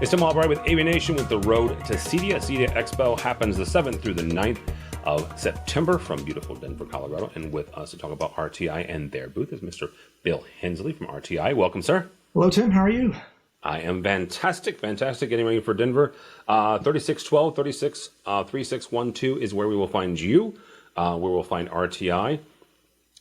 It's Tim Albright with AVNation with the road to CEDIA. CEDIA Expo happens the 7th through the 9th of September from beautiful Denver, Colorado. And with us to talk about RTI and their booth is Mr. Bill Hensley from RTI. Welcome, sir. Hello, Tim. How are you? I am fantastic. Getting ready for Denver. 3612, 3612 is where we will find you, where we'll find RTI.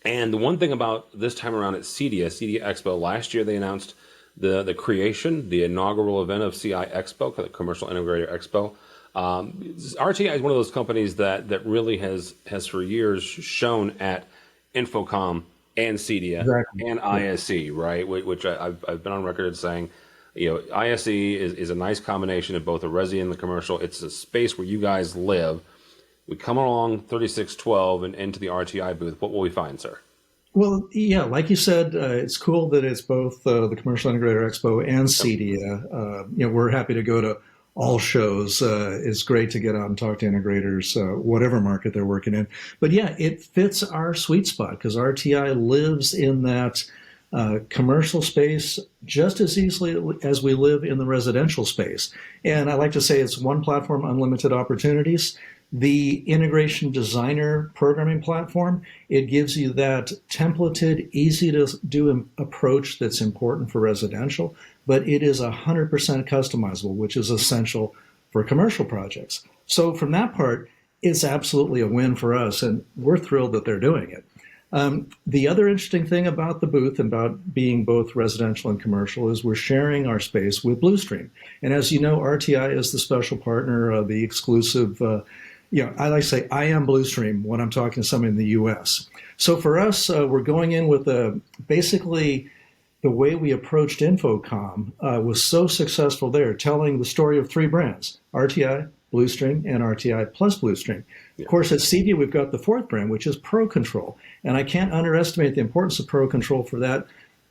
And the one thing about this time around at CEDIA Expo, last year they announced the creation, the inaugural event of CI Expo, the Commercial Integrator Expo. RTI is one of those companies that really has for years shown at Infocom and CEDIA and ISE, right? Which I've been on record as saying, ISE is a nice combination of both the resi and the commercial. It's a space where you guys live. We come along 3612 and into the RTI booth. What will we find, sir? Well, yeah, like you said, it's cool that it's both the Commercial Integrator Expo and CEDIA. We're happy to go to all shows. It's great to get out and talk to integrators, whatever market they're working in. But yeah, it fits our sweet spot because RTI lives in that commercial space just as easily as we live in the residential space. And I like to say it's one platform, unlimited opportunities. The integration designer programming platform, it gives you that templated, easy to do approach that's important for residential, but it is 100% customizable, which is essential for commercial projects. So from that part, it's absolutely a win for us, and we're thrilled that they're doing it. The other interesting thing about the booth and about being both residential and commercial is we're sharing our space with Bluestream. And as you know, RTI is the special partner, the exclusive I like to say I am Bluestream when I'm talking to somebody in the U.S. So for us, we're going in with basically the way we approached Infocom was so successful there, telling the story of three brands, RTI, Bluestream, and RTI plus Bluestream. Yeah. Of course, at CEDIA, we've got the fourth brand, which is Pro Control. And I can't underestimate the importance of Pro Control for that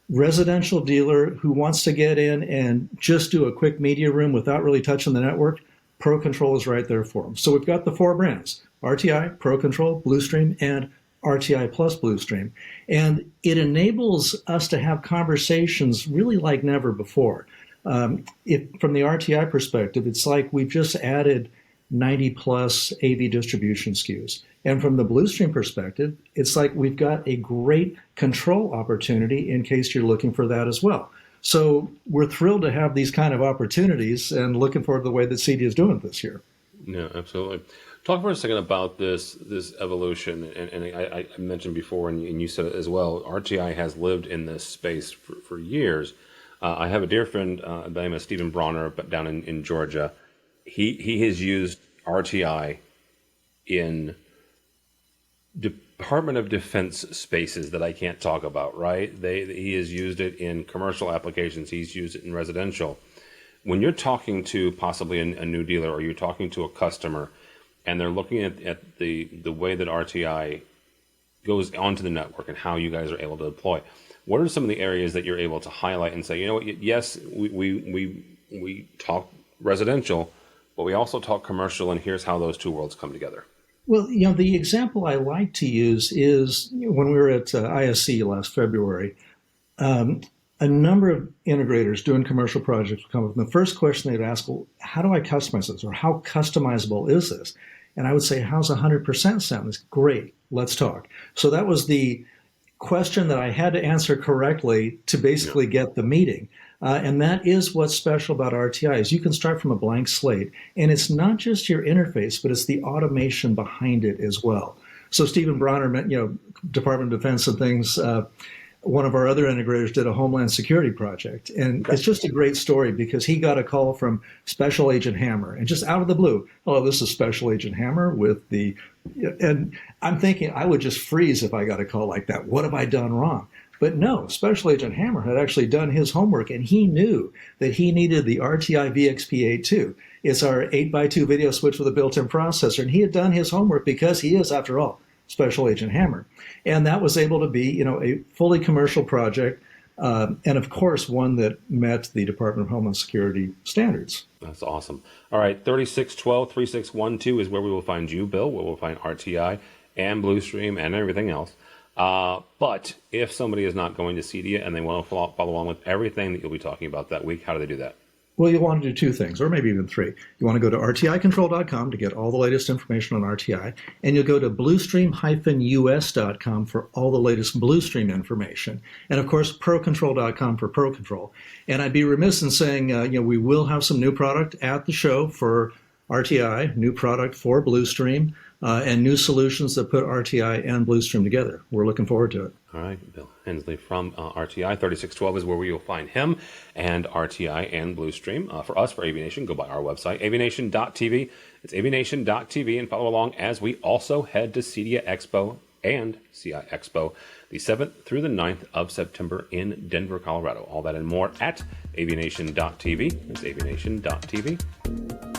residential dealer who wants to get in and just do a quick media room without really touching the network. Pro Control is right there for them. So we've got the four brands, RTI, Pro Control, Bluestream, and RTI plus Bluestream. And it enables us to have conversations really like never before. From the RTI perspective, it's like we've just added 90 plus AV distribution SKUs. And from the Bluestream perspective, it's like we've got a great control opportunity in case you're looking for that as well. So we're thrilled to have these kind of opportunities and looking forward to the way that CEDIA is doing it this year. Yeah, absolutely. Talk for a second about this evolution. And I mentioned before, and you said it as well, RTI has lived in this space for years. I have a dear friend by the name of Stephen Bronner down in Georgia. He has used RTI in Department of Defense spaces that I can't talk about, right? He has used it in commercial applications. He's used it in residential. When you're talking to possibly a new dealer or you're talking to a customer and they're looking at the way that RTI goes onto the network and how you guys are able to deploy, what are some of the areas that you're able to highlight and say, you know what, yes, we talk residential, but we also talk commercial, and here's how those two worlds come together? Well, the example I like to use is when we were at ISE last February, a number of integrators doing commercial projects would come up, and the first question they'd ask, well, how do I customize this, or how customizable is this? And I would say, how's 100% sound? It's great. Let's talk. So that was the question that I had to answer correctly to basically get the meeting. And that is what's special about RTI is you can start from a blank slate. And it's not just your interface, but it's the automation behind it as well. So Stephen Bronner, Department of Defense and things, one of our other integrators did a Homeland Security project. And it's just a great story because he got a call from Special Agent Hammer. And just out of the blue, hello, this is Special Agent Hammer with the... And I'm thinking I would just freeze if I got a call like that. What have I done wrong? But no, Special Agent Hammer had actually done his homework, and he knew that he needed the RTI VXP82. It's our 8x2 video switch with a built-in processor, and he had done his homework because he is, after all, Special Agent Hammer. And that was able to be, a fully commercial project, and of course, one that met the Department of Homeland Security standards. That's awesome. All right, 3612, 3612 is where we will find you, Bill, where we'll find RTI and Bluestream and everything else. But if somebody is not going to CEDIA and they want to follow along with everything that you'll be talking about that week, how do they do that? Well, you want to do two things, or maybe even three. You want to go to rticontrol.com to get all the latest information on RTI, and you'll go to bluestream-us.com for all the latest Bluestream information, and of course, procontrol.com for ProControl. And I'd be remiss in saying, we will have some new product at the show for RTI, new product for Bluestream, and new solutions that put RTI and Bluestream together. We're looking forward to it. All right, Bill Hensley from RTI. 3612 is where we will find him and RTI and Bluestream. For us, for AVNation, go by our website, avnation.tv. It's avnation.tv, and follow along as we also head to CEDIA Expo and CI Expo the 7th through the 9th of September in Denver, Colorado. All that and more at avnation.tv. It's avnation.tv.